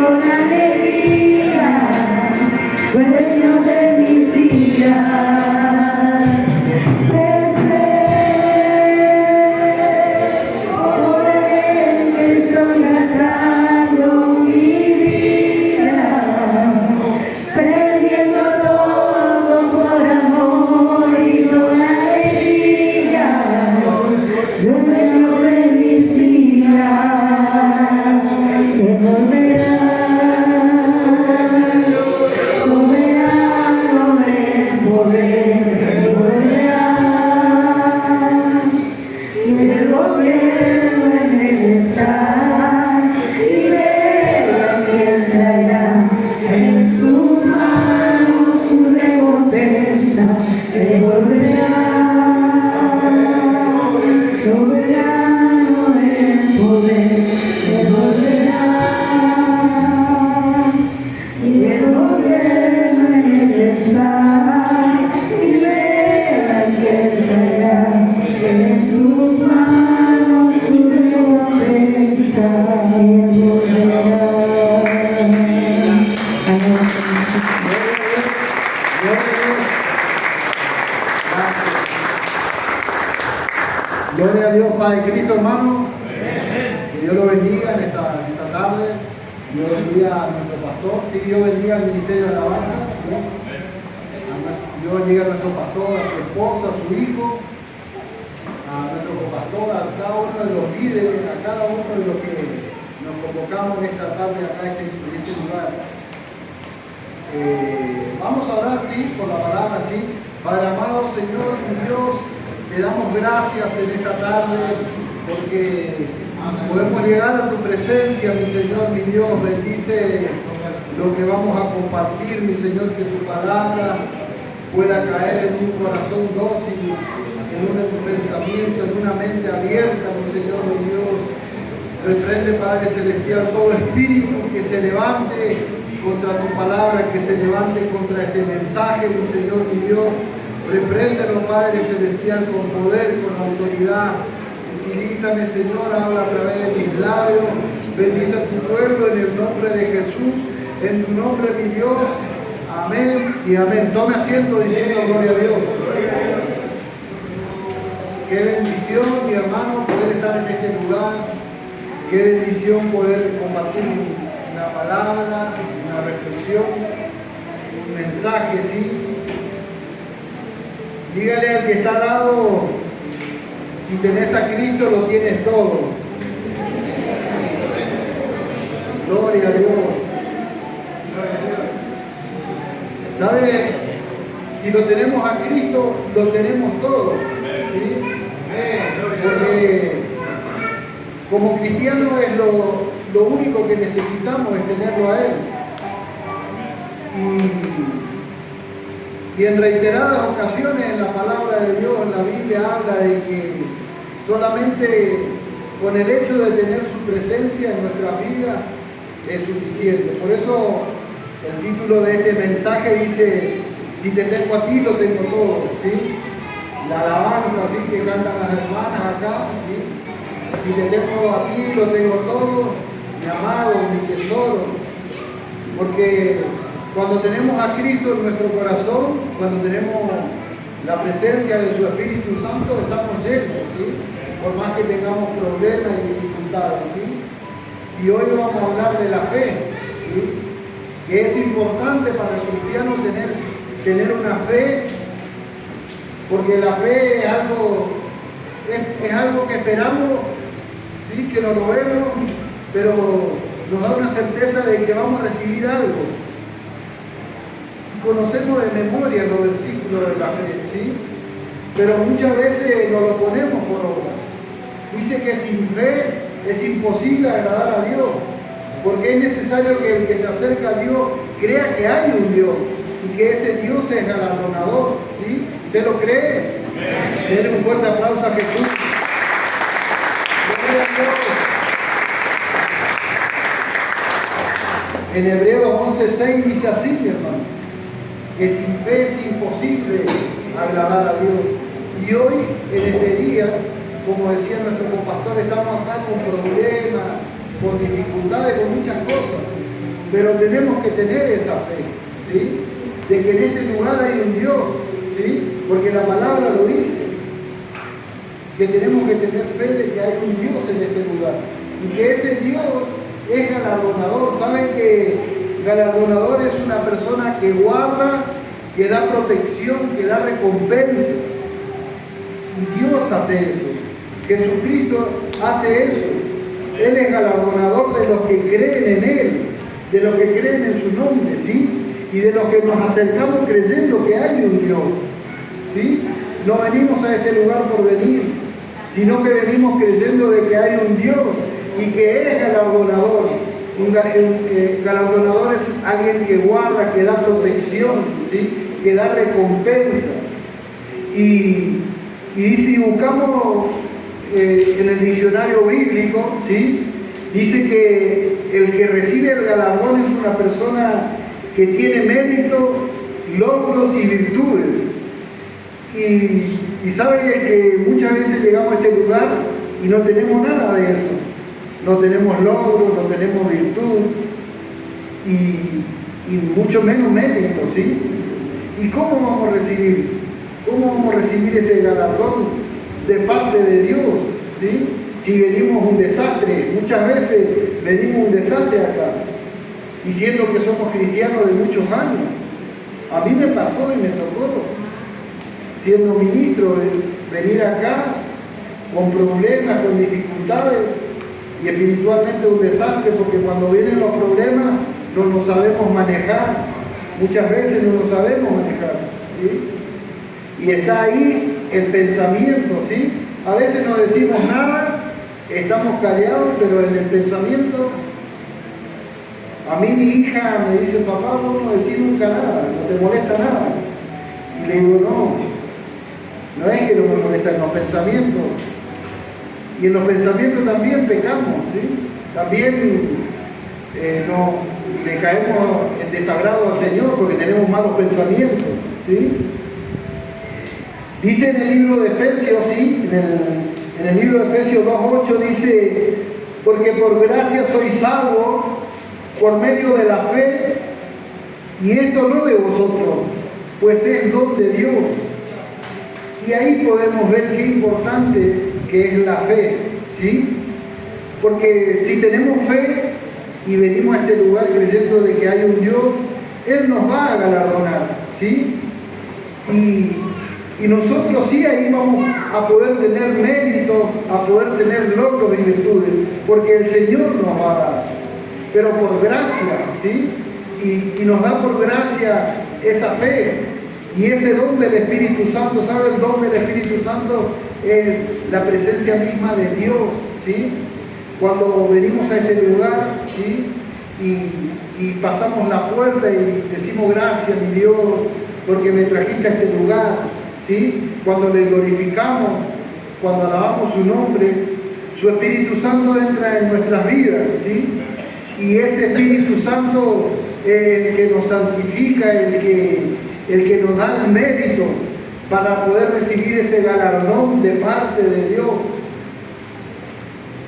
con alegría, dueño de mis días. Por él estoy gastando mi vida, perdiendo todo por amor y con alegría, dueño de mis días. Se volverá, soberano en poder, volverá, y el gobierno en él está, y verá quién traerá en sus manos su recompensa. Se volverá, soberano en poder, se volverá, y el gobierno en él está, y verá quién traerá en sus manos su recompensa. Se volverá. Gloria a Dios, Padre Cristo, hermano. Que Dios lo bendiga en esta tarde. Dios bendiga a nuestro pastor. Sí, Dios bendiga al ministerio de alabanza. Dios bendiga a nuestro pastor, a su esposa, a su hijo, a nuestro pastor, a cada uno de los líderes, a cada uno de los que nos convocamos en esta tarde acá en este lugar. Vamos a orar, sí, por la palabra, sí. Padre amado, Señor y Dios, te damos gracias en esta tarde porque podemos llegar a tu presencia, mi Señor, mi Dios. Bendice lo que vamos a compartir, mi Señor, que tu palabra pueda caer en un corazón dócil, en un pensamiento, en una mente abierta, mi Señor, mi Dios. Reprende, Padre Celestial, todo espíritu que se levante contra tu palabra, que se levante contra este mensaje, mi Señor, mi Dios. Repréndelo, Padre Celestial, con poder, con autoridad. Utilízame, Señor, habla a través de mis labios. Bendice a tu pueblo en el nombre de Jesús, en tu nombre, mi Dios. Amén y amén. Tome asiento diciendo gloria a Dios. Qué bendición, mi hermano, poder estar en este lugar. Qué bendición poder compartir una palabra, una reflexión, un mensaje, ¿sí? Dígale al que está al lado, si tenés a Cristo lo tienes todo. Gloria a Dios. ¿Sabe? Si lo tenemos a Cristo, lo tenemos todo. ¿Sí? Porque como cristianos es lo único que necesitamos es tenerlo a Él. Y en reiteradas ocasiones en la palabra de Dios, en la Biblia habla de que solamente con el hecho de tener su presencia en nuestra vida es suficiente. Por eso el título de este mensaje dice, si te tengo a ti lo tengo todo, ¿sí? La alabanza, ¿sí?, que cantan las hermanas acá, ¿sí? Si te tengo a ti lo tengo todo, mi amado, mi tesoro. Porque cuando tenemos a Cristo en nuestro corazón, cuando tenemos la presencia de su Espíritu Santo, estamos llenos, ¿sí? Por más que tengamos problemas y dificultades, ¿sí? Y hoy vamos a hablar de la fe, ¿sí? Que es importante para el cristiano tener una fe, porque la fe es algo que esperamos, ¿sí?, que no lo vemos, pero nos da una certeza de que vamos a recibir algo. Conocemos de memoria los versículos de la fe, ¿sí? Pero muchas veces no lo ponemos por obra. Dice que sin fe es imposible agradar a Dios, porque es necesario que el que se acerca a Dios crea que hay un Dios y que ese Dios es galardonador, ¿sí? ¿Usted lo cree? Denle un fuerte aplauso a Jesús. En Hebreos 11:6 dice así, mi hermano, que sin fe es imposible agradar a Dios. Y hoy, en este día, como decía nuestro compastor, estamos acá con problemas, con dificultades, con muchas cosas. pero tenemos que tener esa fe, ¿sí? De que en este lugar hay un Dios, ¿sí? Porque la palabra lo dice, que tenemos que tener fe de que hay un Dios en este lugar y que ese Dios es galardonador. ¿Saben que galardonador es una persona que guarda, que da protección, que da recompensa? Y Dios hace eso. Jesucristo hace eso. Él es galardonador de los que creen en Él, de los que creen en su nombre, ¿sí? Y de los que nos acercamos creyendo que hay un Dios, ¿sí? No venimos a este lugar por venir, sino que venimos creyendo de que hay un Dios y que Él es galardonador. Galardonador es alguien que guarda, que da protección, ¿sí? Que da recompensa. Y si buscamos en el diccionario bíblico, ¿sí? Dice que el que recibe el galardón es una persona que tiene mérito, logros y virtudes. Y sabe que muchas veces llegamos a este lugar y no tenemos nada de eso. No tenemos logros, no tenemos virtud y mucho menos mérito, ¿sí? ¿Y cómo vamos a recibir? ¿Cómo vamos a recibir ese galardón de parte de Dios? ¿Sí? Si venimos un desastre, muchas veces venimos un desastre acá, diciendo que somos cristianos de muchos años. A mí me pasó y me tocó, siendo ministro, venir acá con problemas, con dificultades, y espiritualmente un desastre, porque cuando vienen los problemas no nos sabemos manejar, muchas veces no nos sabemos manejar, ¿sí? Y está ahí el pensamiento, ¿sí? A veces no decimos nada, estamos callados, pero en el pensamiento, a mí mi hija me dice, papá, vos no decís nunca nada, no te molesta nada. Y le digo, no es que no me molestan los pensamientos. Y en los pensamientos también pecamos, ¿sí? También le caemos en desagrado al Señor porque tenemos malos pensamientos, ¿sí? Dice en el libro de Efesios, ¿sí? En el libro de Efesios 2:8 dice, porque por gracia sois salvos por medio de la fe, y esto no de vosotros, pues es don de Dios. Y ahí podemos ver qué importante que es la fe, ¿sí? Porque si tenemos fe y venimos a este lugar creyendo de que hay un Dios, Él nos va a galardonar, ¿sí? Y nosotros sí ahí vamos a poder tener mérito, a poder tener logros y virtudes, porque el Señor nos va a dar, pero por gracia, ¿sí? Y nos da por gracia esa fe y ese don del Espíritu Santo. ¿Sabe? El don del Espíritu Santo es la presencia misma de Dios, ¿sí? Cuando venimos a este lugar, ¿sí? Y pasamos la puerta y decimos gracias, mi Dios, porque me trajiste a este lugar, ¿sí? Cuando le glorificamos, cuando alabamos su nombre, su Espíritu Santo entra en nuestras vidas, ¿sí? Y ese Espíritu Santo es el que nos santifica, el que nos da el mérito para poder recibir ese galardón de parte de Dios.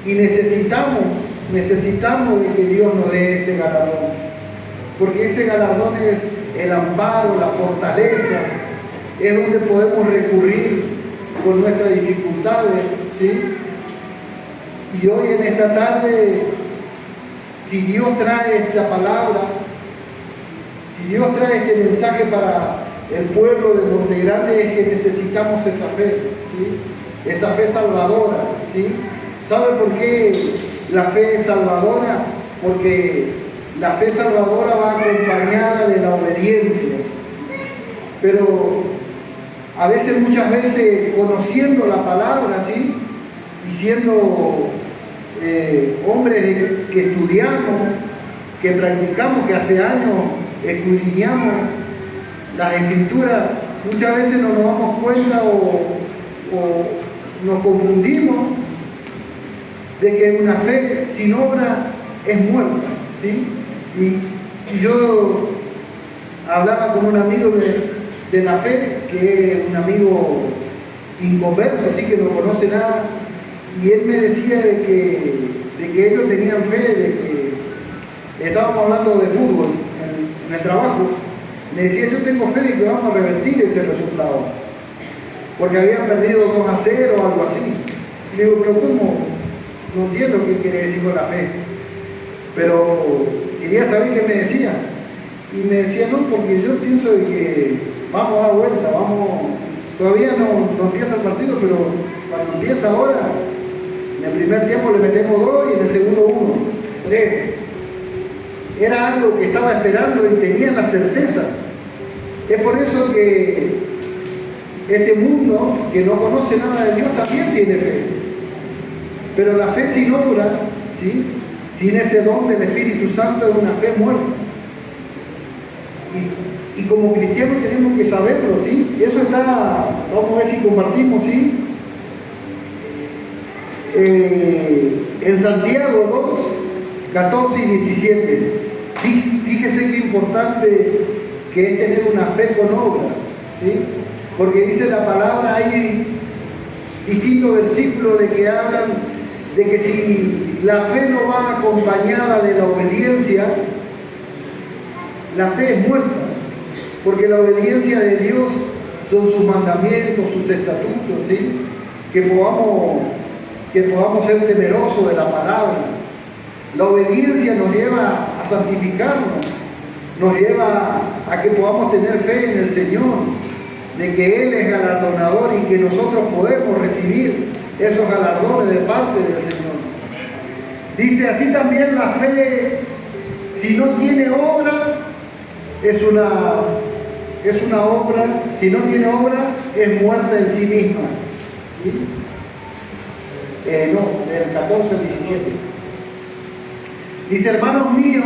Y necesitamos de que Dios nos dé ese galardón, porque ese galardón es el amparo, la fortaleza, es donde podemos recurrir con nuestras dificultades, ¿sí? Y hoy en esta tarde, si Dios trae esta palabra, si Dios trae este mensaje para el pueblo de Monte Grande, es que necesitamos esa fe, ¿sí? Esa fe salvadora, ¿sí? ¿Sabe por qué la fe es salvadora? Porque la fe salvadora va acompañada de la obediencia. Pero a veces, muchas veces, conociendo la palabra, ¿sí? Y siendo hombres que estudiamos, que practicamos, que hace años escudriñamos las Escrituras, muchas veces no nos damos cuenta o nos confundimos de que una fe sin obra es muerta, ¿sí? Y yo hablaba con un amigo de la fe, que es un amigo inconverso, así que no conoce nada, y él me decía de que ellos tenían fe, de estábamos hablando de fútbol en el trabajo, me decía, yo tengo fe de que vamos a revertir ese resultado, porque habían perdido 2-0 o algo así. Y le digo, pero ¿cómo? No entiendo qué quiere decir con la fe, pero quería saber qué me decía. Y me decía, no, porque yo pienso de que vamos a dar vuelta, todavía no empieza el partido, pero cuando empieza ahora, en el primer tiempo le metemos 2 y en el segundo 1, 3. Era algo que estaba esperando y tenía la certeza. Es por eso que este mundo que no conoce nada de Dios también tiene fe. Pero la fe sin obra, ¿sí?, sin ese don del Espíritu Santo, es una fe muerta. Y como cristianos tenemos que saberlo, ¿sí? Y eso está, vamos a ver si compartimos, ¿sí? En Santiago 2, 14 y 17. Fíjese qué importante que es tener una fe con obras, ¿sí? Porque dice la palabra, hay distintos versículos de que hablan de que si la fe no va acompañada de la obediencia, la fe es muerta, porque la obediencia de Dios son sus mandamientos, sus estatutos, ¿sí? Que podamos ser temerosos de la palabra. La obediencia nos lleva a santificarnos, nos lleva a que podamos tener fe en el Señor, de que Él es galardonador y que nosotros podemos recibir esos galardones de parte del Señor. Dice, así también la fe, si no tiene obra, es una obra, si no tiene obra, es muerta en sí misma. ¿Sí? No, del 14 al 17. Dice, hermanos míos,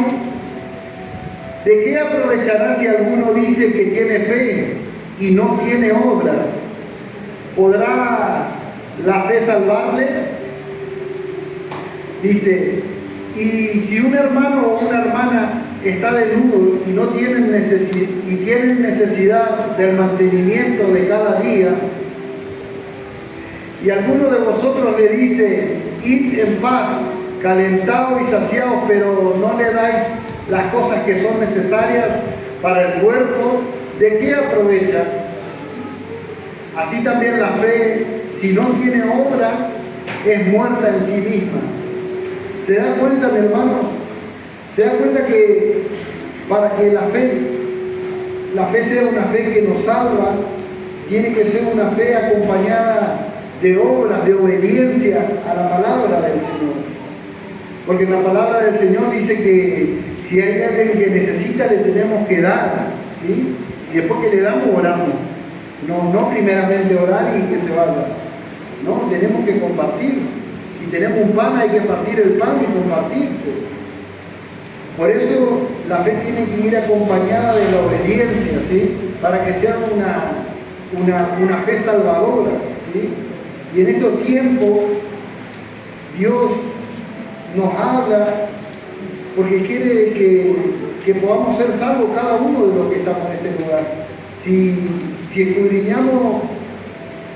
¿de qué aprovechará si alguno dice que tiene fe y no tiene obras? ¿Podrá la fe salvarle? Dice, y si un hermano o una hermana está desnudo y no tienen necesidad del mantenimiento de cada día, y alguno de vosotros le dice, id en paz, calentados y saciados, pero no le dais las cosas que son necesarias para el cuerpo, ¿de qué aprovecha? Así también la fe, si no tiene obra, es muerta en sí misma. ¿Se da cuenta, mi hermano? ¿Se da cuenta que para que la fe sea una fe que nos salva, tiene que ser una fe acompañada de obras, de obediencia a la palabra del Señor? Porque en la palabra del Señor dice que si hay alguien que necesita, le tenemos que dar, ¿sí? Y después que le damos, oramos. No primeramente orar y que se vaya. No, tenemos que compartir. Si tenemos un pan, hay que partir el pan y compartirse. Por eso la fe tiene que ir acompañada de la obediencia, ¿sí? Para que sea una fe salvadora, ¿sí? Y en estos tiempos Dios nos habla porque quiere que podamos ser salvos cada uno de los que estamos en este lugar. Si escudriñamos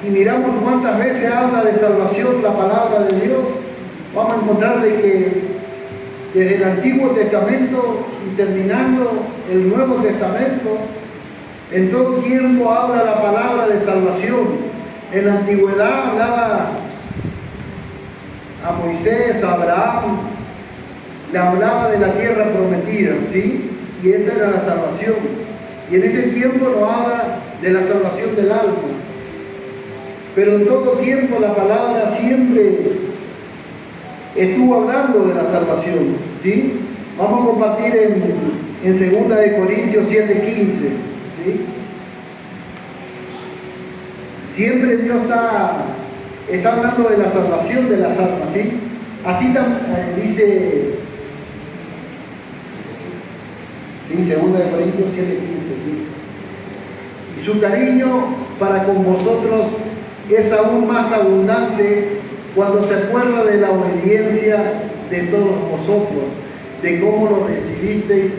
y miramos cuántas veces habla de salvación la palabra de Dios, vamos a encontrar de que desde el Antiguo Testamento y terminando el Nuevo Testamento, en todo tiempo habla la palabra de salvación. En la antigüedad hablaba a Moisés, a Abraham, le hablaba de la tierra prometida, ¿sí? Y esa era la salvación. Y en este tiempo nos habla de la salvación del alma. Pero en todo tiempo la palabra siempre estuvo hablando de la salvación, ¿sí? Vamos a compartir en 2 de Corintios 7:15, ¿sí? Siempre Dios está hablando de la salvación de las almas, ¿sí? Así dice, ¿sí? 2 de Corintios 7:15, ¿sí? Y su cariño para con vosotros es aún más abundante cuando se acuerda de la obediencia de todos vosotros, de cómo lo recibisteis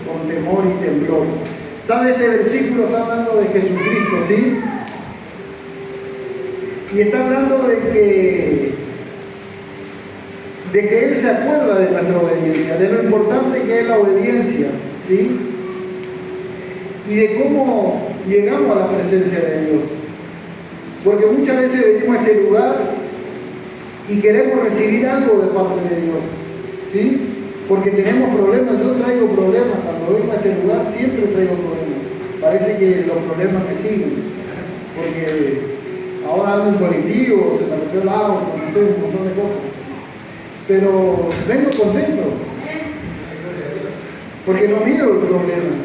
con temor y temblor. ¿Sabe? Este versículo está hablando de Jesucristo, ¿sí? Y está hablando de de que Él se acuerda de nuestra obediencia, de lo importante que es la obediencia, ¿sí? Y de cómo llegamos a la presencia de Dios. Porque muchas veces venimos a este lugar y queremos recibir algo de parte de Dios, ¿sí? Porque tenemos problemas. Yo traigo problemas, cuando vengo a este lugar siempre traigo problemas. Parece que los problemas me siguen, porque ahora ando en colectivo, se me rompió el auto, no sé, un montón de cosas. Pero vengo contento, porque no miro el problema.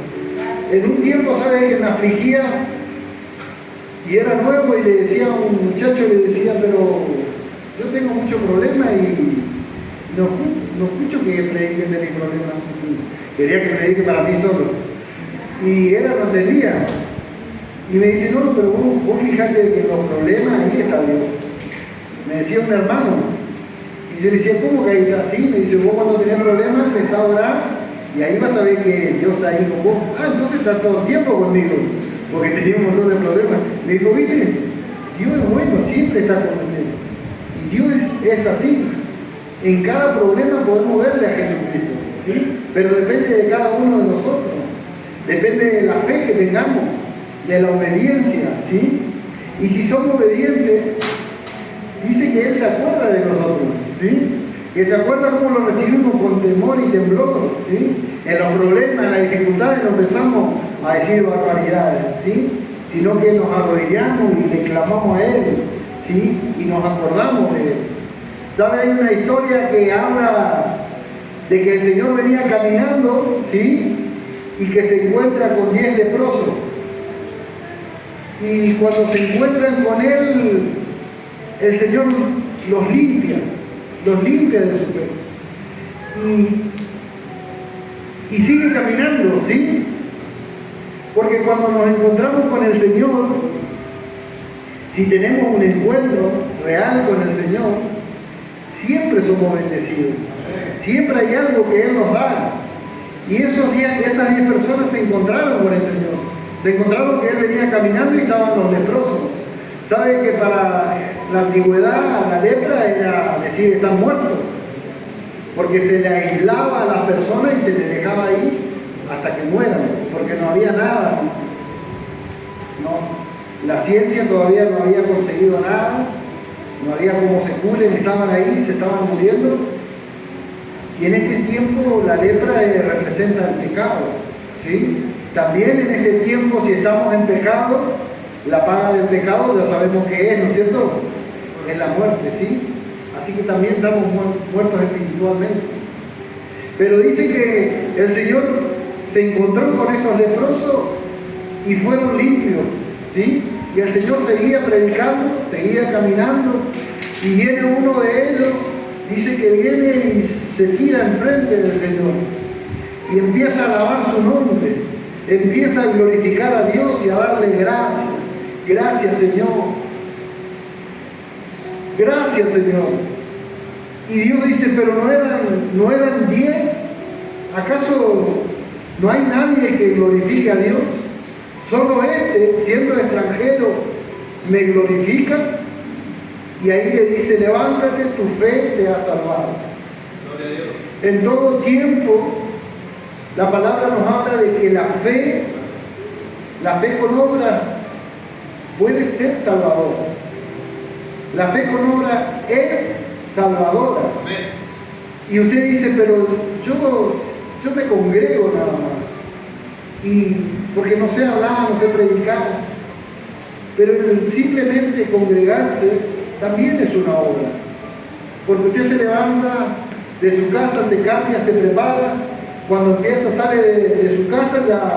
En un tiempo, ¿sabes?, que me afligía y era nuevo, y le decía a un muchacho, le decía, pero yo tengo muchos problemas y no escucho que prediquen de mis problemas. Quería que predique para mí solo. Y era no entendía. Y me dice, no, pero vos fijate que en los problemas ahí está Dios. Me decía un hermano. Y yo le decía, ¿cómo que ahí está así? Me dice, vos cuando tenés problemas empezás a orar y ahí vas a ver que Dios está ahí con vos. Ah, entonces está todo el tiempo conmigo, porque tenía un montón de problemas. Me dijo, viste, Dios es bueno, siempre está con nosotros. Y Dios es así. En cada problema podemos verle a Jesucristo, ¿sí? Pero depende de cada uno de nosotros. Depende de la fe que tengamos, de la obediencia, ¿sí? Y si somos obedientes, dice que Él se acuerda de nosotros, ¿sí? Que se acuerda cómo lo recibimos con temor y temblor, ¿sí? En los problemas, en las dificultades no empezamos a decir barbaridades, ¿sí? Sino que nos arrodillamos y le clamamos a Él, ¿sí? Y nos acordamos de Él. ¿Sabe? Hay una historia que habla de que el Señor venía caminando, ¿sí? Y que se encuentra con 10 leprosos. Y cuando se encuentran con Él, el Señor los limpia de su pecado. Y sigue caminando, ¿sí? Porque cuando nos encontramos con el Señor, si tenemos un encuentro real con el Señor, siempre somos bendecidos. Siempre hay algo que Él nos da. Y esas 10 personas se encontraron con el Señor. Se encontraron que Él venía caminando y estaban los leprosos. ¿Sabe que para la antigüedad la lepra era decir están muertos? Porque se le aislaba a las personas y se les dejaba ahí hasta que mueran, porque no había nada. No, la ciencia todavía no había conseguido nada, no había cómo se curen, estaban ahí y se estaban muriendo. Y en este tiempo la lepra representa el pecado, ¿sí? También en este tiempo, si estamos en pecado, la paga del pecado ya sabemos qué es, ¿no es cierto? Es la muerte, ¿sí? Así que también estamos muertos espiritualmente. Pero dice que el Señor se encontró con estos leprosos y fueron limpios, ¿sí? Y el Señor seguía predicando, seguía caminando, y viene uno de ellos, dice que viene y se tira enfrente del Señor y empieza a alabar su nombre, empieza a glorificar a Dios y a darle gracias. Gracias, Señor. Gracias, Señor. Y Dios dice, pero no eran 10. ¿Acaso no hay nadie que glorifique a Dios? Solo este, siendo extranjero, me glorifica. Y ahí le dice, levántate, tu fe te ha salvado. En todo tiempo, la palabra nos habla de que la fe con obra puede ser salvadora. La fe con obra es salvadora. Y usted dice, pero yo me congrego nada más. Y porque no sé hablar, no sé predicar. Pero simplemente congregarse también es una obra. Porque usted se levanta de su casa, se cambia, se prepara. Cuando sale de su casa ya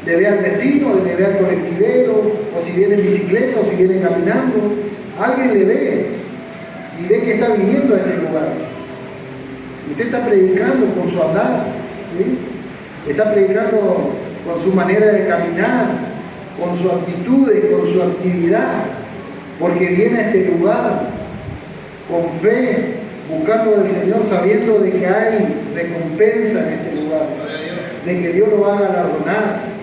le ve al vecino, le ve al colectivero, o si viene en bicicleta, o si viene caminando. Alguien le ve y ve que está viniendo a este lugar. Usted está predicando con su andar, ¿sí? Está predicando con su manera de caminar, con sus actitudes, con su actividad, porque viene a este lugar con fe, buscando del Señor, sabiendo de que hay recompensa en este lugar, de que Dios lo va a galardonar.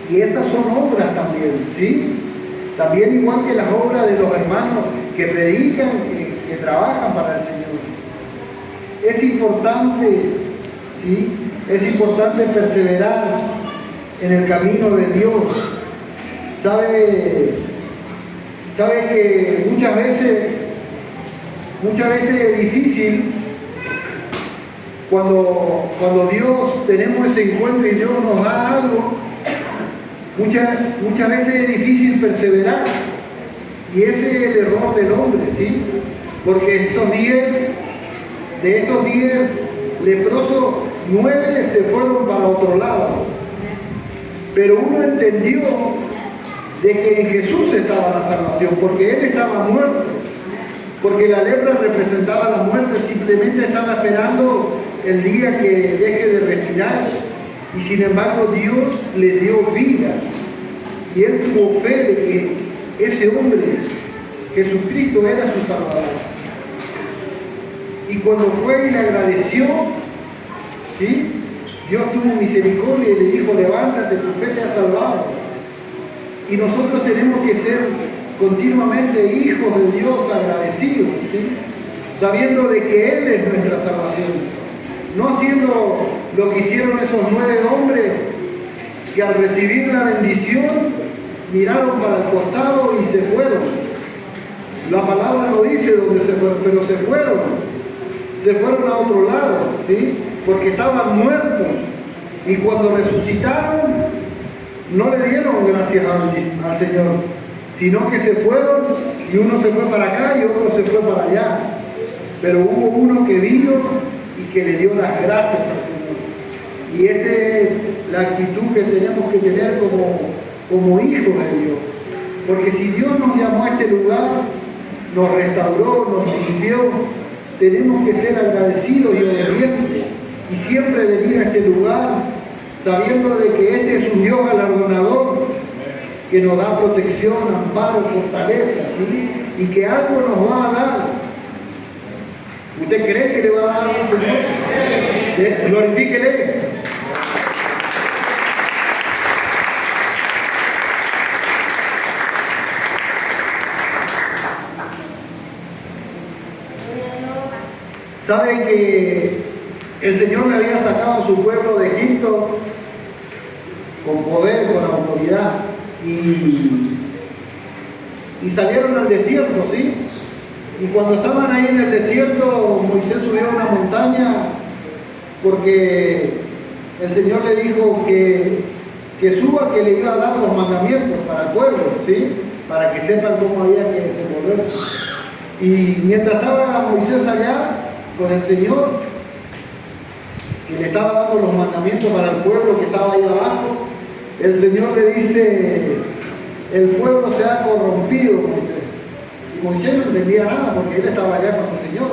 Y esas son obras también, ¿sí? También igual que las obras de los hermanos que predican, que trabajan para el Señor. es importante, ¿sí? Es importante perseverar en el camino de Dios. Sabe que muchas veces es difícil cuando Dios tenemos ese encuentro y Dios nos da algo. Muchas veces es difícil perseverar, y ese es el error del hombre, ¿sí? Porque de estos 10 leprosos, 9 se fueron para otro lado, pero uno entendió de que en Jesús estaba la salvación, porque Él estaba muerto, porque la lepra representaba la muerte, simplemente estaba esperando el día que deje de respirar. Y sin embargo Dios le dio vida, y él tuvo fe de que ese hombre, Jesucristo, era su Salvador. Y cuando fue y le agradeció, ¿sí? Dios tuvo misericordia y le dijo: levántate, tu fe te ha salvado. Y nosotros tenemos que ser continuamente hijos de Dios agradecidos, ¿sí? Sabiendo de que Él es nuestra salvación. No haciendo lo que hicieron esos 9 hombres que al recibir la bendición miraron para el costado y se fueron. La palabra no dice dónde se fueron, pero se fueron a otro lado, ¿sí? Porque estaban muertos, y cuando resucitaron no le dieron gracias al Señor, sino que se fueron, y uno se fue para acá y otro se fue para allá, pero hubo uno que vino y que le dio las gracias al Señor. Y esa es la actitud que tenemos que tener como hijos de Dios. Porque si Dios nos llamó a este lugar, nos restauró, nos limpió, tenemos que ser agradecidos y obedientes, y siempre venir a este lugar sabiendo de que este es un Dios galardonador que nos da protección, amparo, fortaleza, ¿sí? Y que algo nos va a dar. ¿Usted cree que le va a dar algo al Señor? Glorifíquele. ¿Saben que el Señor le había sacado a su pueblo de Egipto con poder, con autoridad, y salieron al desierto, ¿sí? Y cuando estaban ahí en el desierto, Moisés subió a una montaña porque el Señor le dijo que suba, que le iba a dar los mandamientos para el pueblo, ¿sí? Para que sepan cómo había que desenvolverse. Y mientras estaba Moisés allá con el Señor, que le estaba dando los mandamientos para el pueblo que estaba ahí abajo, el Señor le dice: el pueblo se ha corrompido, Moisés. Y Moisés no entendía nada porque él estaba allá con el Señor.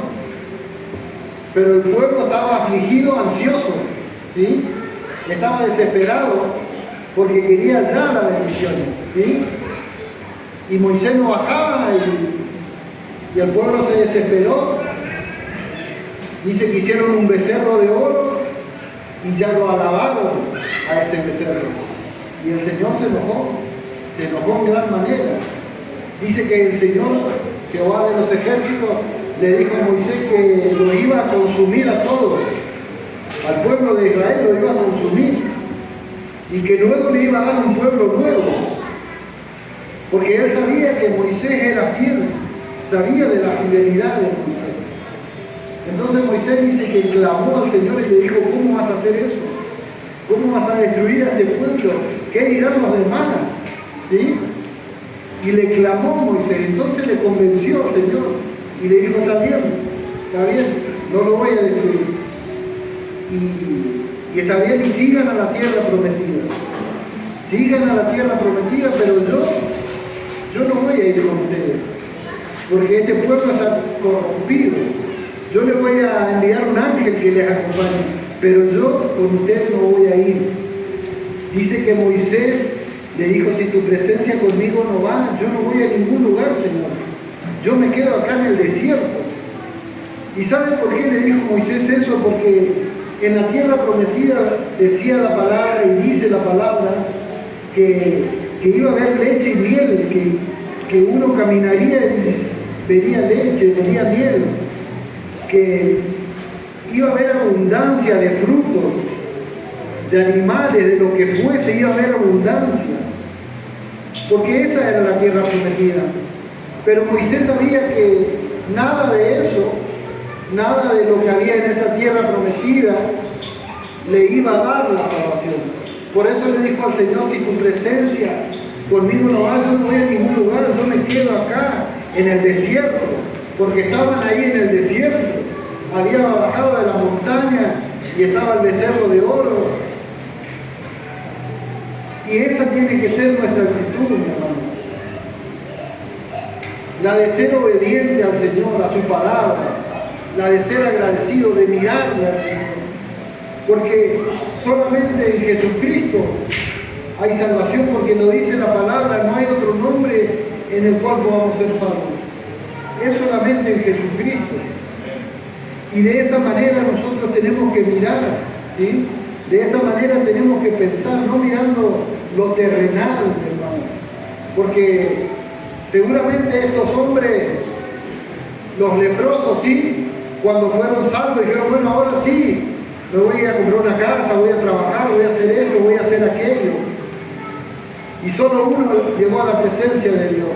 Pero el pueblo estaba afligido, ansioso, ¿sí? Estaba desesperado porque quería ya la bendición, ¿sí? Y Moisés no bajaba y el pueblo se desesperó. Dice que hicieron un becerro de oro y ya lo alabaron a ese becerro. Y el Señor se enojó en gran manera. Dice que el Señor, Jehová de los ejércitos, le dijo a Moisés que lo iba a consumir a todos. Al pueblo de Israel lo iba a consumir. Y que luego le iba a dar un pueblo nuevo. Porque él sabía que Moisés era fiel, sabía de la fidelidad de Moisés. Entonces Moisés dice que clamó al Señor y le dijo: ¿cómo vas a hacer eso? ¿Cómo vas a destruir a este pueblo? ¿Qué dirán los demás? ¿Sí? Y le clamó Moisés. Entonces le convenció al Señor y le dijo: está bien, no lo voy a destruir. Y está bien, y sigan a la tierra prometida. Sigan a la tierra prometida, pero yo no voy a ir con ustedes, porque este pueblo está corrompido. Yo le voy a enviar un ángel que les acompañe, pero yo con ustedes no voy a ir. Dice que Moisés le dijo: si tu presencia conmigo no va, yo no voy a ningún lugar, Señor. Yo me quedo acá en el desierto. ¿Y saben por qué le dijo Moisés eso? Porque en la tierra prometida decía la palabra, y dice la palabra, que iba a haber leche y miel, que uno caminaría y vería leche, vería miel, que iba a haber abundancia de frutos, de animales, de lo que fuese, iba a haber abundancia. Porque esa era la tierra prometida. Pero Moisés sabía que nada de eso, nada de lo que había en esa tierra prometida, le iba a dar la salvación. Por eso le dijo al Señor, si tu presencia conmigo no va, yo no voy a ningún lugar, yo me quedo acá, en el desierto, porque estaban ahí en el desierto. Había bajado de la montaña y estaba el becerro de oro. Y esa tiene que ser nuestra actitud, mi hermano. La de ser obediente al Señor, a su palabra, la de ser agradecido, de mirarle al Señor. Porque solamente en Jesucristo hay salvación, porque lo dice la palabra, no hay otro nombre en el cual podamos ser salvos. Es solamente en Jesucristo. Y de esa manera nosotros tenemos que mirar, ¿sí? De esa manera tenemos que pensar, no mirando lo terrenal, hermano. Porque seguramente estos hombres, los leprosos, sí, cuando fueron salvos, dijeron, bueno, ahora sí, me voy a comprar una casa, voy a trabajar, voy a hacer esto, voy a hacer aquello. Y solo uno llegó a la presencia de Dios.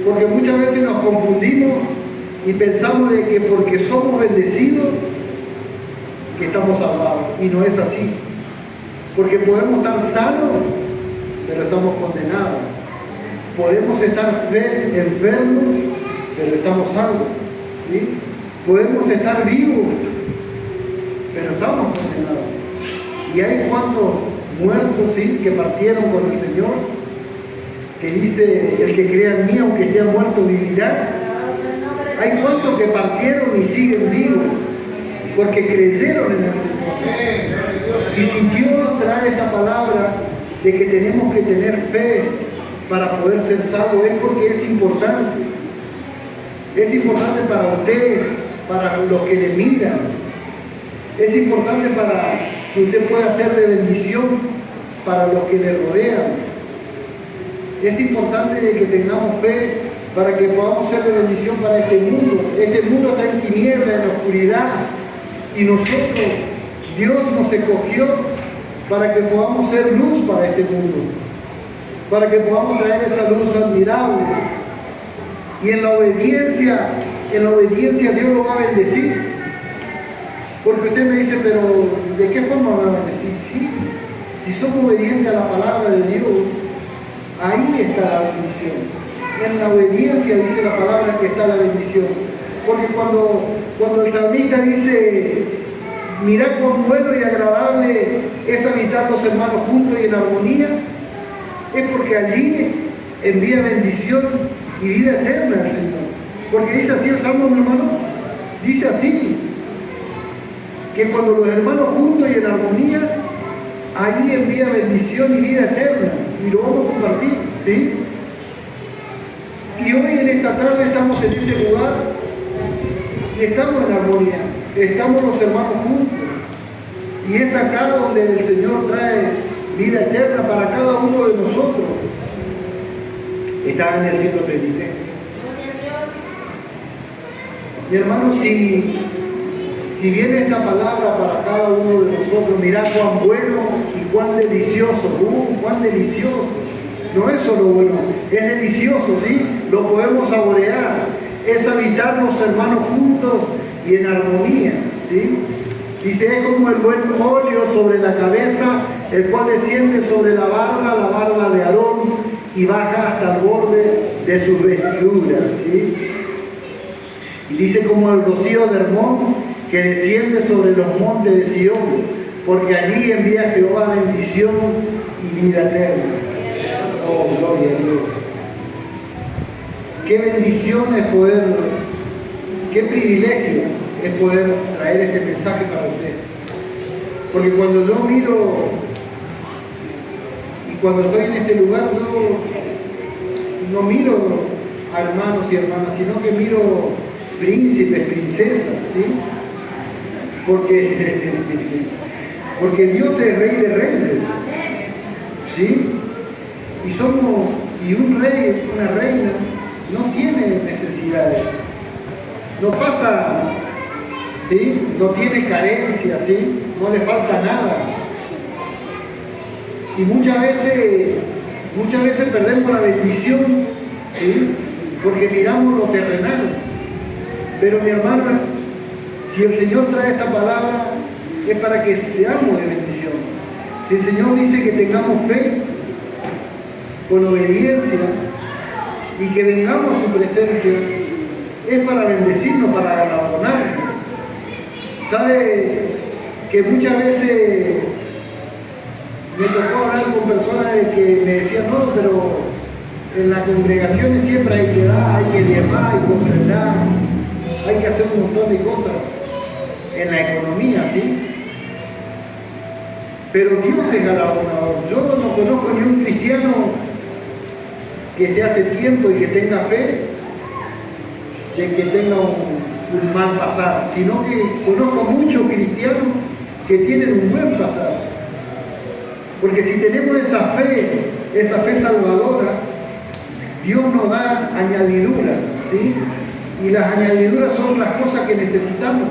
Porque muchas veces nos confundimos y pensamos de que porque somos bendecidos, que estamos salvados. Y no es así. Porque podemos estar sanos, pero estamos condenados. Podemos estar enfermos, pero estamos salvos. ¿Sí? Podemos estar vivos, pero estamos condenados. Y hay cuantos muertos, ¿sí?, que partieron con el Señor, que dice, el que crea en mí, aunque esté muerto, vivirá. Hay cuantos que partieron y siguen vivos, porque creyeron en el Señor. Y si Dios trae esta palabra de que tenemos que tener fe para poder ser salvos, es porque es importante. Es importante para usted, para los que le miran. Es importante para que usted pueda ser de bendición para los que le rodean. Es importante de que tengamos fe para que podamos ser de bendición para este mundo. Este mundo está en tinieblas, en oscuridad. Y nosotros, Dios nos escogió para que podamos ser luz para este mundo. Para que podamos traer esa luz admirable. Y en la obediencia Dios lo va a bendecir. Porque usted me dice, pero ¿de qué forma me va a bendecir? Sí, si somos obedientes a la palabra de Dios, ahí está la bendición. En la obediencia dice la palabra que está la bendición. Porque cuando el salmista dice, mirad cuán bueno y agradable es habitar los hermanos juntos y en armonía, es porque allí envía bendición y vida eterna al Señor. Porque dice así el Salmo, mi hermano, dice así, que cuando los hermanos juntos y en armonía, allí envía bendición y vida eterna. Y lo vamos a compartir, ¿sí? Y hoy en esta tarde estamos en este lugar y estamos en armonía, estamos los hermanos juntos. Y es acá donde el Señor trae vida eterna para cada uno de nosotros. Está en el 133. Mi hermano, si viene esta palabra para cada uno de nosotros, mirad cuán bueno y cuán delicioso, cuán delicioso. No es solo bueno, es delicioso, ¿sí? Lo podemos saborear. Es habitar los hermanos juntos y en armonía, ¿sí? Dice, es como el buen óleo sobre la cabeza, el cual desciende sobre la barba de Aarón, y baja hasta el borde de sus vestiduras, ¿sí? Y dice como el rocío de Hermón, que desciende sobre los montes de Sion, porque allí envía Jehová bendición y vida eterna. Oh, gloria a Dios. Qué bendición es poder, qué privilegio es poder traer este mensaje para usted. Porque cuando yo miro, y cuando estoy en este lugar, yo no miro a hermanos y hermanas, sino que miro príncipes, princesas, ¿sí? Porque Dios es Rey de Reyes, ¿sí? Y un rey, una reina, no tiene necesidades. No pasa ¿sí? No tiene carencia, ¿sí? No le falta nada. Y muchas veces perdemos la bendición, ¿sí? Porque miramos lo terrenal. Pero mi hermano, si el Señor trae esta palabra, es para que seamos de bendición. Si el Señor dice que tengamos fe, con obediencia, y que vengamos a su presencia, es para bendecirnos, para galardonarnos. ¿Sabe que muchas veces me tocó hablar con personas que me decían, no, pero en las congregaciones siempre hay que dar, hay que diezmar, hay que ofrendar, hay que hacer un montón de cosas en la economía, ¿sí? Pero Dios es galardonador. Yo no conozco ni un cristiano que esté hace tiempo y que tenga fe de que tenga un mal pasar, sino que conozco muchos cristianos que tienen un buen pasar. Porque si tenemos esa fe salvadora, Dios nos da añadiduras, ¿sí? Y las añadiduras son las cosas que necesitamos,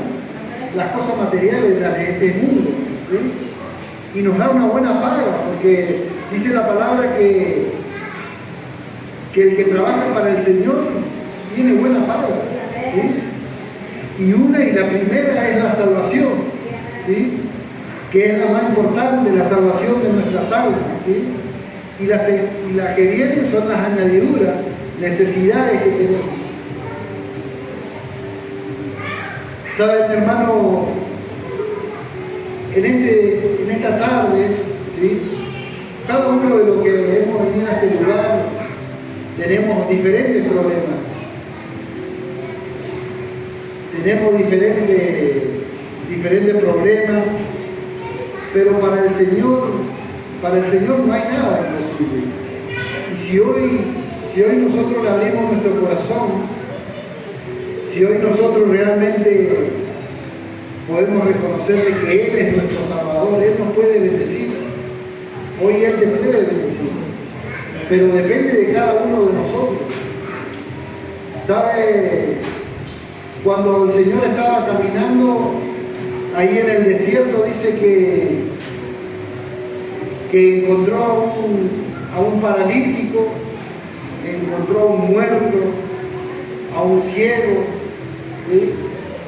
las cosas materiales de este mundo, ¿sí? Y nos da una buena paga, porque dice la palabra que el que trabaja para el Señor tiene buena paga, ¿sí? Y la primera es la salvación, ¿sí? Que es la más importante, la salvación de nuestras almas, ¿sí? Y las que vienen son las añadiduras, necesidades que tenemos. ¿Saben, hermano? En esta tarde, ¿sí? Cada uno de los que hemos venido a este lugar tenemos diferentes problemas. Tenemos diferentes problemas, pero para el Señor no hay nada imposible. Y si hoy nosotros le abrimos nuestro corazón, si hoy nosotros realmente podemos reconocerle que Él es nuestro Salvador, Él nos puede bendecir. Hoy Él te puede bendecir, pero depende de cada uno de nosotros. ¿Sabe? Cuando el Señor estaba caminando ahí en el desierto, dice que encontró a un paralítico, encontró a un muerto, a un ciego, ¿sí?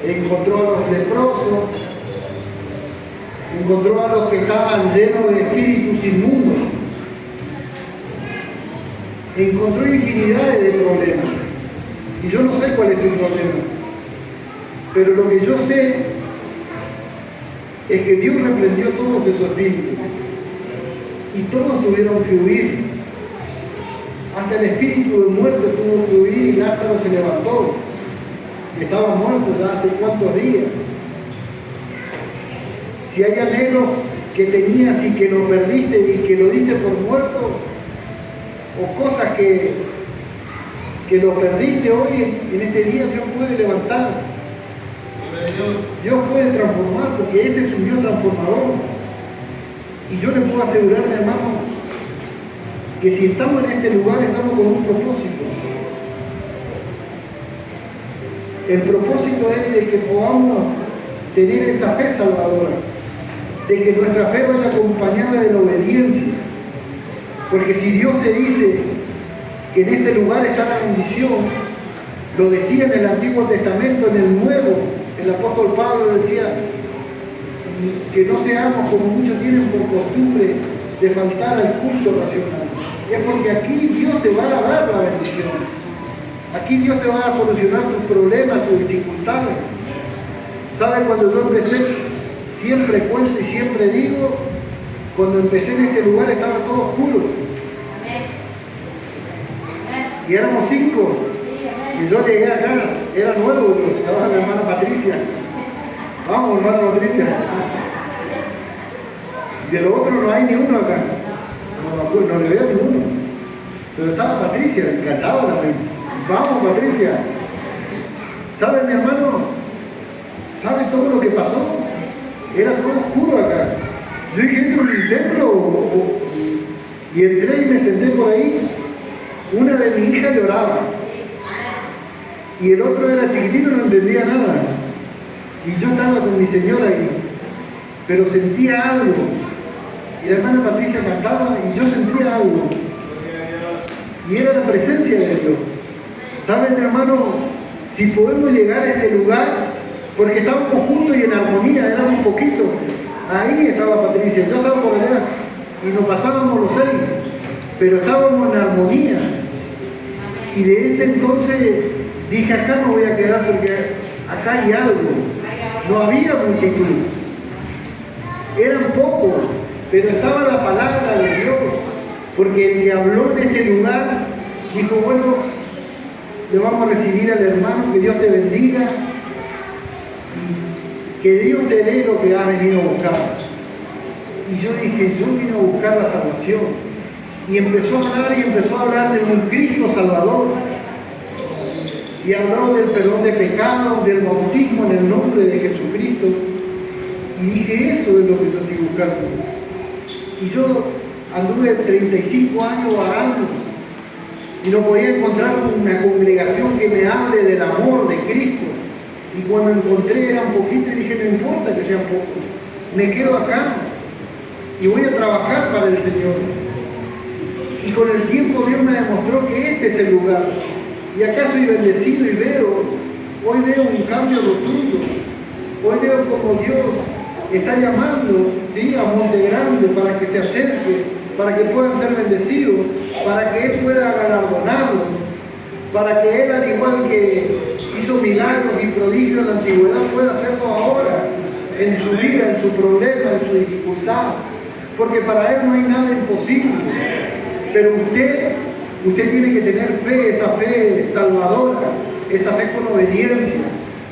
Encontró a los leprosos, encontró a los que estaban llenos de espíritus inmundos, encontró infinidades de problemas. Y yo no sé cuál es tu problema, pero lo que yo sé es que Dios reprendió todos esos espíritus y todos tuvieron que huir. Hasta el espíritu de muerte tuvo que huir y Lázaro se levantó. Estaba muerto ya hace cuántos días. Si hay anhelos que tenías y que lo perdiste y que lo diste por muerto, o cosas que lo perdiste hoy, en este día Dios puede levantar. Dios puede transformar, porque este es un Dios transformador. Y yo le puedo asegurar, mi hermano, que si estamos en este lugar, estamos con un propósito. El propósito es de que podamos tener esa fe salvadora, de que nuestra fe vaya acompañada de la obediencia. Porque si Dios te dice que en este lugar está la bendición, lo decía en el Antiguo Testamento, en el Nuevo, el apóstol Pablo decía que no seamos como muchos tienen por costumbre de faltar al culto racional. Es porque aquí Dios te va a dar la bendición. Aquí Dios te va a solucionar tus problemas, tus dificultades. ¿Sabes? Cuando yo empecé, siempre cuento y siempre digo, cuando empecé en este lugar estaba todo oscuro. Y éramos 5. Y yo llegué acá, era nuevo, estaba mi hermana Patricia. Vamos, hermana Patricia. Y de los otros no hay ni uno acá. No le veo ni uno. Pero estaba Patricia, le encantaba la mente. Vamos, Patricia. ¿Sabe, mi hermano? ¿Sabe todo lo que pasó? Era todo oscuro acá. Yo dije, ¿esto es un templo? Y entré y me senté por ahí. Una de mis hijas lloraba. Y el otro era chiquitito y no entendía nada. Y yo estaba con mi señora ahí, pero sentía algo. Y la hermana Patricia cantaba y yo sentía algo. Y era la presencia de Dios. ¿Saben, hermano? Si podemos llegar a este lugar, porque estábamos juntos y en armonía, éramos poquitos. Ahí estaba Patricia, yo estaba por allá y nos pasábamos los 6, pero estábamos en armonía. Y de ese entonces dije, acá no voy a quedar porque acá hay algo. No había multitud, eran pocos, pero estaba la palabra de Dios, porque el que habló en este lugar dijo, bueno, le vamos a recibir al hermano, que Dios te bendiga, y que Dios te dé lo que has venido a buscar. Y yo dije, yo vine a buscar la salvación. Y empezó a hablar de un Cristo Salvador. Y habló del perdón de pecados, del bautismo en el nombre de Jesucristo. Y dije, eso es lo que yo estoy buscando. Y yo anduve 35 años vagando y no podía encontrar una congregación que me hable del amor de Cristo. Y cuando encontré eran poquitos y dije, no importa que sean pocos, me quedo acá y voy a trabajar para el Señor. Y con el tiempo Dios me demostró que este es el lugar. Y acá soy bendecido y hoy veo un cambio rotundo. Hoy veo como Dios está llamando, ¿sí?, a Monte Grande para que se acerque, para que puedan ser bendecidos, para que Él pueda galardonarlos, para que Él, al igual que hizo milagros y prodigios en la antigüedad, pueda hacerlo ahora, en su vida, en su problema, en su dificultad. Porque para Él no hay nada imposible. Pero usted tiene que tener fe, esa fe salvadora, esa fe con obediencia,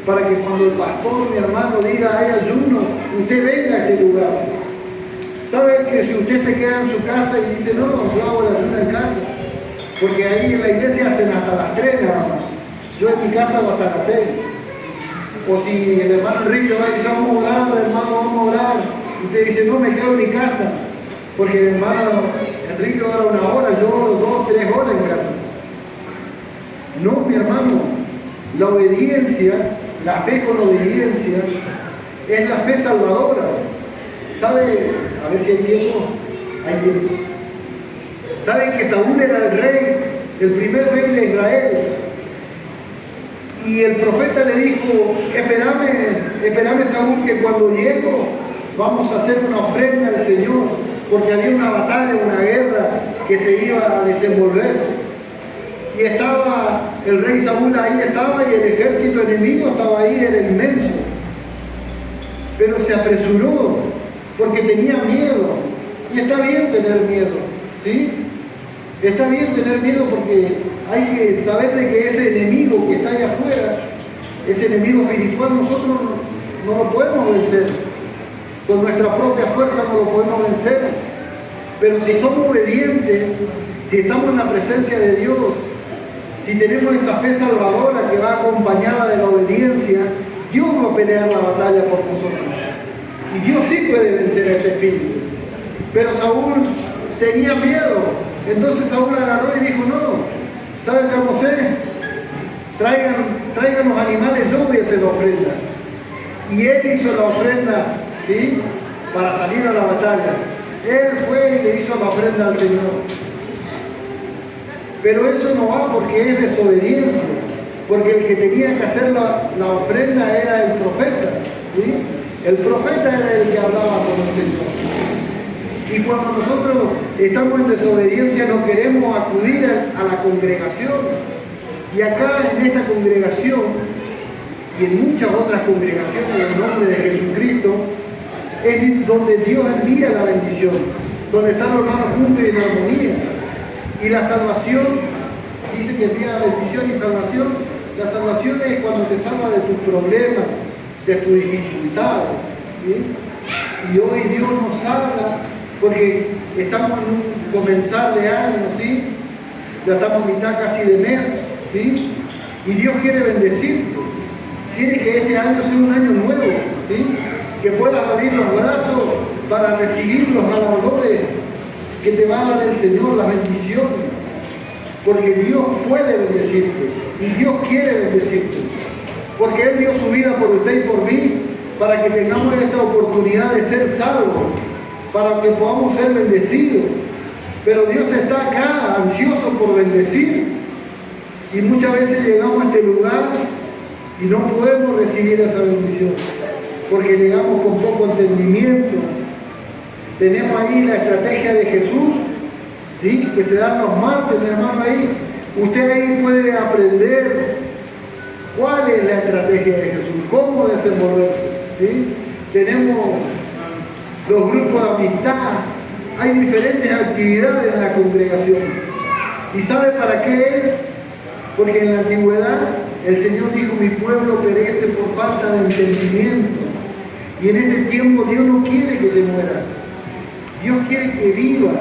para que cuando el pastor, mi hermano, diga hay ayuno, usted venga a este lugar. ¿Sabe que si usted se queda en su casa y dice, no, yo hago el ayuno en casa? Porque ahí en la iglesia hacen hasta las 3 nada más. Yo en mi casa hago hasta las 6. O si el hermano Enrique va y dice, vamos a orar, hermano, vamos a orar. Y usted dice, no, me quedo en mi casa. Porque el hermano Enrique ora 1 hora, yo oro 2, 3 horas en casa. No, mi hermano, la obediencia, la fe con obediencia, es la fe salvadora. ¿Sabe? A ver si hay tiempo. Hay tiempo. ¿Saben que Saúl era el rey, el primer rey de Israel? Y el profeta le dijo, espérame Saúl, que cuando llego vamos a hacer una ofrenda al Señor, porque había una batalla, una guerra que se iba a desenvolver. Y estaba el rey Saúl, ahí estaba, y el ejército enemigo estaba ahí, era inmenso. Pero se apresuró, porque tenía miedo. Y está bien tener miedo, ¿sí? Está bien tener miedo porque hay que saber de que ese enemigo que está allá afuera, ese enemigo espiritual, nosotros no lo podemos vencer. Con nuestra propia fuerza no lo podemos vencer. Pero si somos obedientes, si estamos en la presencia de Dios, si tenemos esa fe salvadora que va acompañada de la obediencia, Dios va a pelear la batalla por nosotros. Y Dios sí puede vencer a ese espíritu. Pero Saúl tenía miedo. Entonces Saúl agarró y dijo, no, ¿saben qué vamos a hacer? Traigan los animales, yo voy a hacer la ofrenda. Y él hizo la ofrenda, ¿sí?, para salir a la batalla. Él fue y le hizo la ofrenda al Señor. Pero eso no va porque es desobediencia. Porque el que tenía que hacer la ofrenda era el profeta, ¿sí? El profeta era el que hablaba con el Señor. Y cuando nosotros estamos en desobediencia no queremos acudir a la congregación. Y acá en esta congregación y en muchas otras congregaciones en el nombre de Jesucristo es donde Dios envía la bendición, donde están los hermanos juntos y en armonía. Y la salvación, dice que envía bendición y salvación. La salvación es cuando te salva de tus problemas, de tus dificultades, ¿sí? Y hoy Dios nos habla porque estamos en un comenzar de año, ¿sí? Ya estamos a mitad casi de mes, ¿sí? Y Dios quiere bendecirte. Quiere que este año sea un año nuevo, ¿sí? Que puedas abrir los brazos para recibir los galardones que te va a dar el Señor, las bendiciones. Porque Dios puede bendecirte y Dios quiere bendecirte. Porque Él dio su vida por usted y por mí. para que tengamos esta oportunidad de ser salvos, para que podamos ser bendecidos. Pero Dios está acá, ansioso por bendecir. Y muchas veces llegamos a este lugar y no podemos recibir esa bendición, porque llegamos con poco entendimiento. Tenemos ahí la estrategia de Jesús, ¿sí?, que se dan los martes, mi hermano, ahí. Usted ahí puede aprender cuál es la estrategia de Jesús, cómo desenvolverse, ¿sí? Tenemos los grupos de amistad, hay diferentes actividades en la congregación. ¿Y sabe para qué es? Porque en la antigüedad el Señor dijo: mi pueblo perece por falta de entendimiento. Y en este tiempo Dios no quiere que te mueras. Dios quiere que vivas,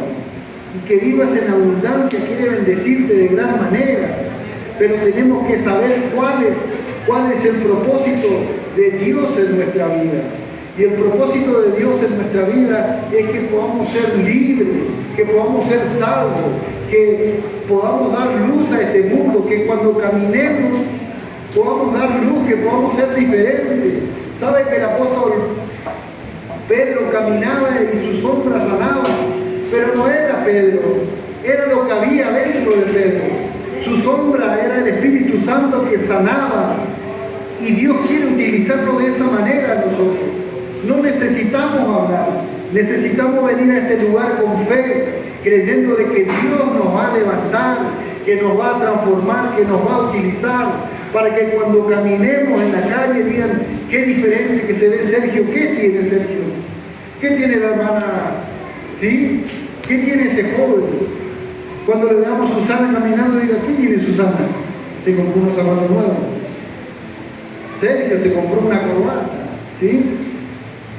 y que vivas en abundancia, quiere bendecirte de gran manera. Pero tenemos que saber cuál es el propósito de Dios en nuestra vida. Y el propósito de Dios en nuestra vida es que podamos ser libres, que podamos ser salvos, que podamos dar luz a este mundo, que cuando caminemos podamos dar luz, que podamos ser diferentes. ¿Sabe que el apóstol Pedro caminaba y su sombra sanaba? Pero no era Pedro, era lo que había dentro de Pedro. Su sombra era el Espíritu Santo que sanaba. Y Dios quiere utilizarlo de esa manera nosotros. No necesitamos hablar, necesitamos venir a este lugar con fe, creyendo de que Dios nos va a levantar, que nos va a transformar, que nos va a utilizar, para que cuando caminemos en la calle digan: qué diferente que se ve Sergio. ¿Qué tiene Sergio? ¿Qué tiene la hermana? ¿Sí? ¿Qué tiene ese joven? Cuando le veamos a Susana caminando, diga: ¿qué tiene Susana? Se compró unos zapatos nuevos. Sergio se compró una corbata, ¿sí?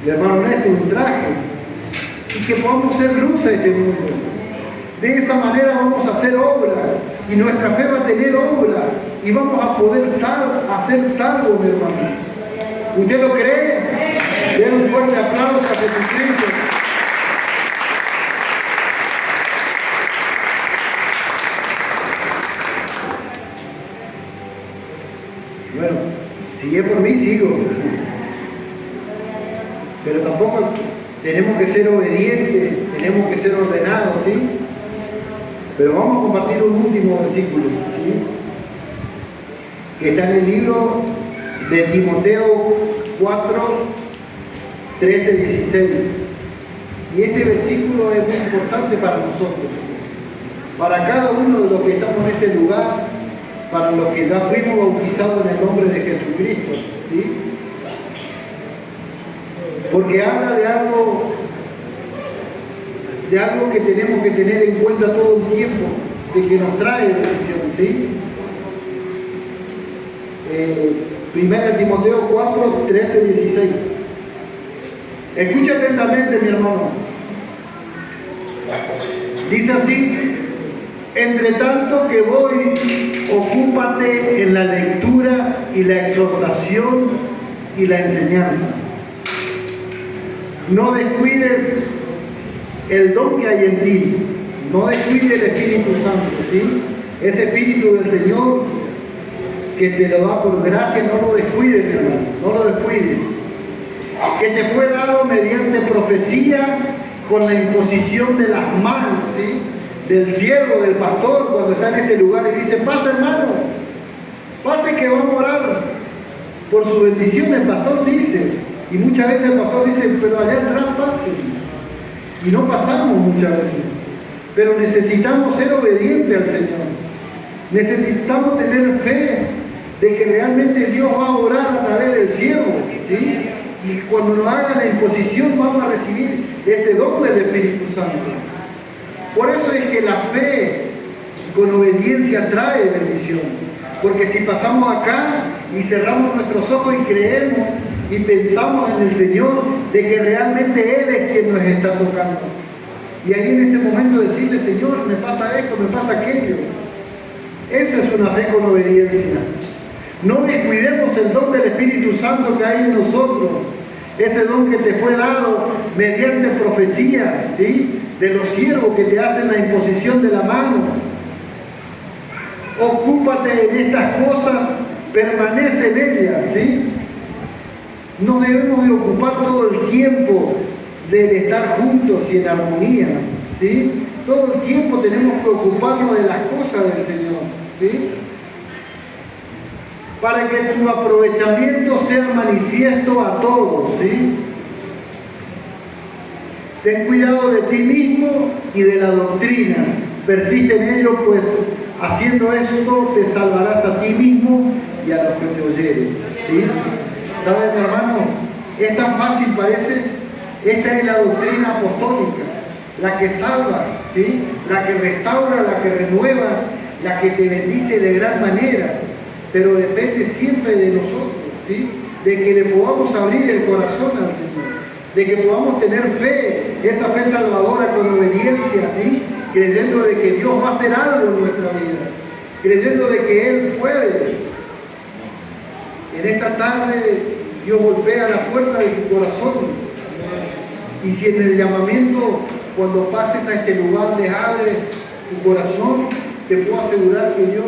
El hermano Néstor un traje. Y que podamos ser luz a este mundo. De esa manera vamos a hacer obra, y nuestra fe va a tener obra, y vamos a poder hacer salvo, mi hermano. ¿Usted lo cree? Den un fuerte aplauso a Jesucristo. Bueno, si es por mí, sigo. Pero tampoco tenemos que ser obedientes, tenemos que ser ordenados, ¿sí? Pero vamos a compartir un último versículo, ¿sí?, que está en el libro de Timoteo 4, 13, 16. Y este versículo es muy importante para nosotros, para cada uno de los que estamos en este lugar, para los que ya fuimos bautizados en el nombre de Jesucristo, ¿sí? Porque habla de algo que tenemos que tener en cuenta todo el tiempo, de que nos trae bendición, ¿sí? Primera Timoteo 4, 13, 16. Escucha atentamente, mi hermano. Dice así: entre tanto que voy, ocúpate en la lectura y la exhortación y la enseñanza. No descuides el don que hay en ti, no descuides el Espíritu Santo, ¿sí? Ese Espíritu del Señor que te lo da por gracia, no lo descuides, mi hermano, no lo descuides. Que te fue dado mediante profecía con la imposición de las manos, ¿sí?, del siervo, del pastor, cuando está en este lugar y dice: pase, hermano, pase que vamos a orar por su bendición. El pastor dice, y muchas veces el pastor dice: pero allá atrás pase. Y no pasamos muchas veces. Pero necesitamos ser obedientes al Señor. Necesitamos tener fe de que realmente Dios va a orar a través del siervo, ¿sí? Y cuando nos haga la imposición vamos a recibir ese don del Espíritu Santo. Por eso es que la fe con obediencia trae bendición. Porque si pasamos acá y cerramos nuestros ojos y creemos y pensamos en el Señor, de que realmente Él es quien nos está tocando. Y ahí en ese momento decirle: Señor, me pasa esto, me pasa aquello. Eso es una fe con obediencia. No descuidemos el don del Espíritu Santo que hay en nosotros. Ese don que te fue dado mediante profecía, ¿sí?, de los siervos que te hacen la imposición de la mano. Ocúpate en estas cosas, permanece en ellas, ¿sí? No debemos de ocupar todo el tiempo del estar juntos y en armonía, ¿sí? Todo el tiempo tenemos que ocuparnos de las cosas del Señor, ¿sí? Para que tu aprovechamiento sea manifiesto a todos, ¿sí? Ten cuidado de ti mismo y de la doctrina. Persiste en ello, pues haciendo esto te salvarás a ti mismo y a los que te oyeren, ¿sí? ¿Sabes, mi hermano? Es tan fácil, parece. Esta es la doctrina apostólica, la que salva, ¿sí? La que restaura, la que renueva, la que te bendice de gran manera. Pero depende siempre de nosotros, ¿sí? De que le podamos abrir el corazón al Señor, de que podamos tener fe, esa fe salvadora con obediencia, ¿sí? Creyendo de que Dios va a hacer algo en nuestra vida, creyendo de que Él puede. En esta tarde Dios golpea la puerta de tu corazón, y si en el llamamiento, cuando pases a este lugar, les abre tu corazón, te puedo asegurar que Dios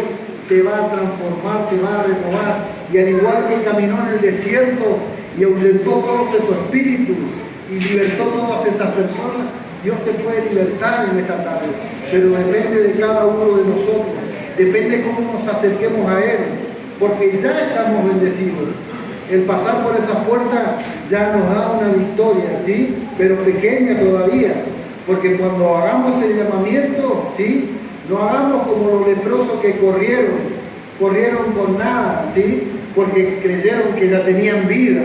te va a transformar, te va a renovar, y al igual que caminó en el desierto y ahuyentó todos esos espíritus y libertó todas esas personas, Dios te puede libertar en esta tarde, pero depende de cada uno de nosotros, depende cómo nos acerquemos a Él, porque ya estamos bendecidos. El pasar por esa puerta ya nos da una victoria, ¿sí? Pero pequeña todavía, porque cuando hagamos el llamamiento, ¿sí? No hagamos como los leprosos que corrieron con nada, ¿sí? Porque creyeron que ya tenían vida,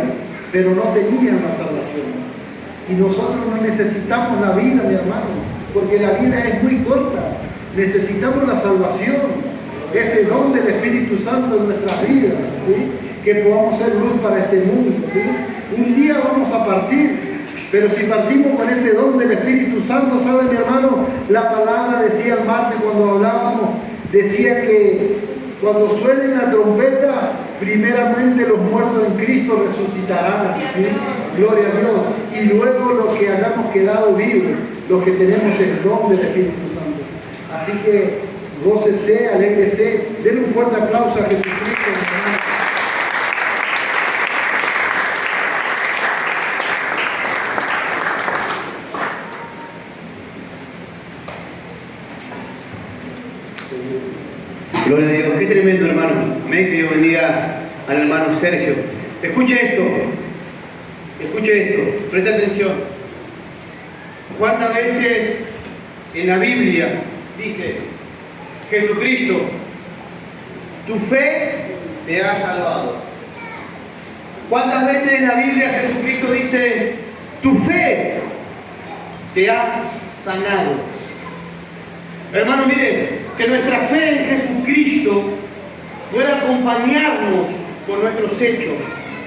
pero no tenían la salvación. Y nosotros no necesitamos la vida, mi hermano, porque la vida es muy corta. Necesitamos la salvación, ese don del Espíritu Santo en nuestras vidas, ¿sí? Que podamos ser luz para este mundo, ¿sí? Un día vamos a partir, pero si partimos con ese don del Espíritu Santo, ¿sabe, mi hermano? La palabra decía el martes cuando hablábamos, decía que cuando suene la trompeta, primeramente los muertos en Cristo resucitarán, ¿sí? Gloria a Dios. Y luego los que hayamos quedado vivos, los que tenemos el don del Espíritu Santo. Así que gócese, alégrese, denle un fuerte aplauso a Jesucristo. Gloria a Dios, qué tremendo, hermano. Amén, que Dios bendiga al hermano Sergio. Escuche esto, presta atención. ¿Cuántas veces en la Biblia dice Jesucristo, tu fe te ha salvado? ¿Cuántas veces en la Biblia Jesucristo dice, tu fe te ha sanado? Hermano, mire, que nuestra fe en Jesucristo pueda acompañarnos con nuestros hechos,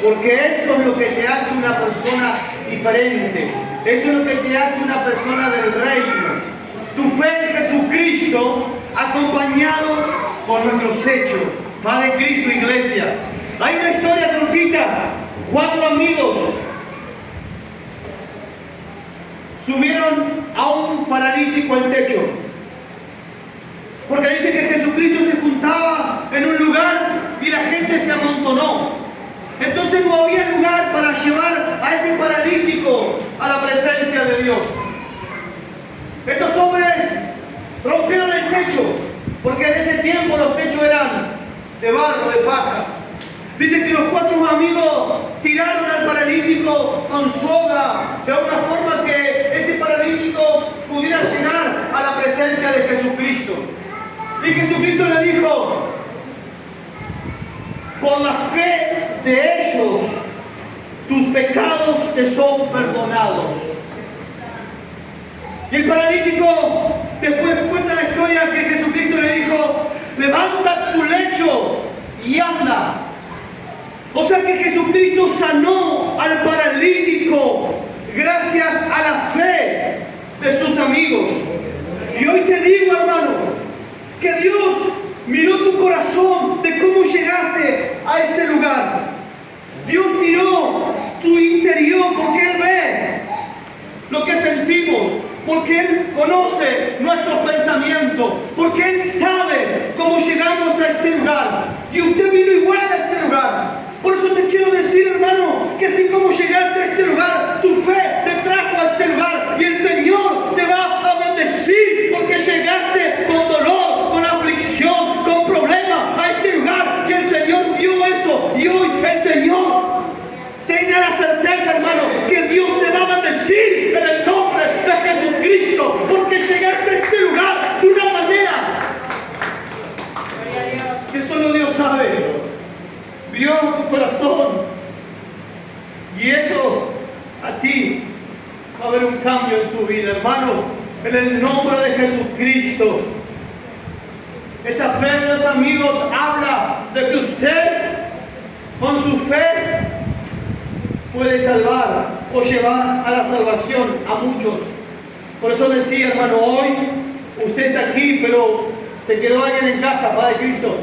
porque eso es lo que te hace una persona diferente, eso es lo que te hace una persona del reino. Tu fe en Jesucristo acompañado con nuestros hechos. Padre Cristo, iglesia. Hay una historia cortita. 4 amigos subieron a un paralítico al techo, porque dice que Jesucristo se juntaba en un lugar y la gente se amontonó. Entonces no había lugar para llevar a ese paralítico a la presencia de Dios. Estos hombres rompieron el techo, porque en ese tiempo los techos eran de barro, de paja. Dice que los 4 amigos tiraron al paralítico con soga, de una forma que ese paralítico pudiera llegar a la presencia de Jesucristo. Y Jesucristo le dijo, por la fe de ellos, tus pecados te son perdonados. Y el paralítico, después cuenta la historia que Jesucristo le dijo, levanta tu lecho y anda. O sea que Jesucristo sanó al paralítico gracias a la fe de sus amigos. Y hoy te digo, hermano, que Dios miró tu corazón de cómo llegaste a este lugar. Dios miró tu interior porque Él ve lo que sentimos, porque Él conoce nuestros pensamientos, porque Él sabe cómo llegamos a este lugar. Y usted vino igual a este lugar. Por eso te quiero decir, hermano, que así como llegaste a este lugar, tu fe te trajo a este lugar y el Señor te va a bendecir porque llegaste con dolor, con aflicción, con problemas a este lugar y el Señor vio eso y hoy el Señor, tenga la certeza, hermano, que Dios te va a bendecir en el nombre de Jesucristo porque llegaste a este lugar de una manera que solo Dios sabe. Vio tu corazón y eso a ti va a haber un cambio en tu vida, hermano, en el nombre de Jesucristo. Esa fe de los amigos habla de que usted con su fe puede salvar o llevar a la salvación a muchos. Por eso decía, hermano, hoy usted está aquí, pero se quedó alguien en casa, Padre Cristo.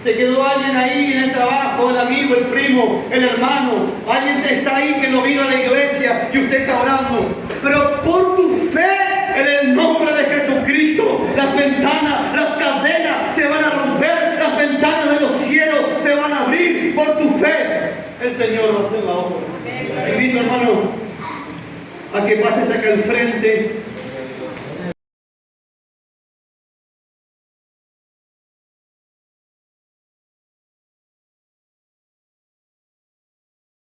Se quedó alguien ahí en el trabajo, el amigo, el primo, el hermano. Alguien está ahí que no vino a la iglesia y usted está orando. Pero por tu fe, en el nombre de Jesucristo, las ventanas, las cadenas se van a romper, las ventanas de los cielos se van a abrir. Por tu fe, el Señor va a hacer la obra. Te invito, hermano, a que pases acá al frente.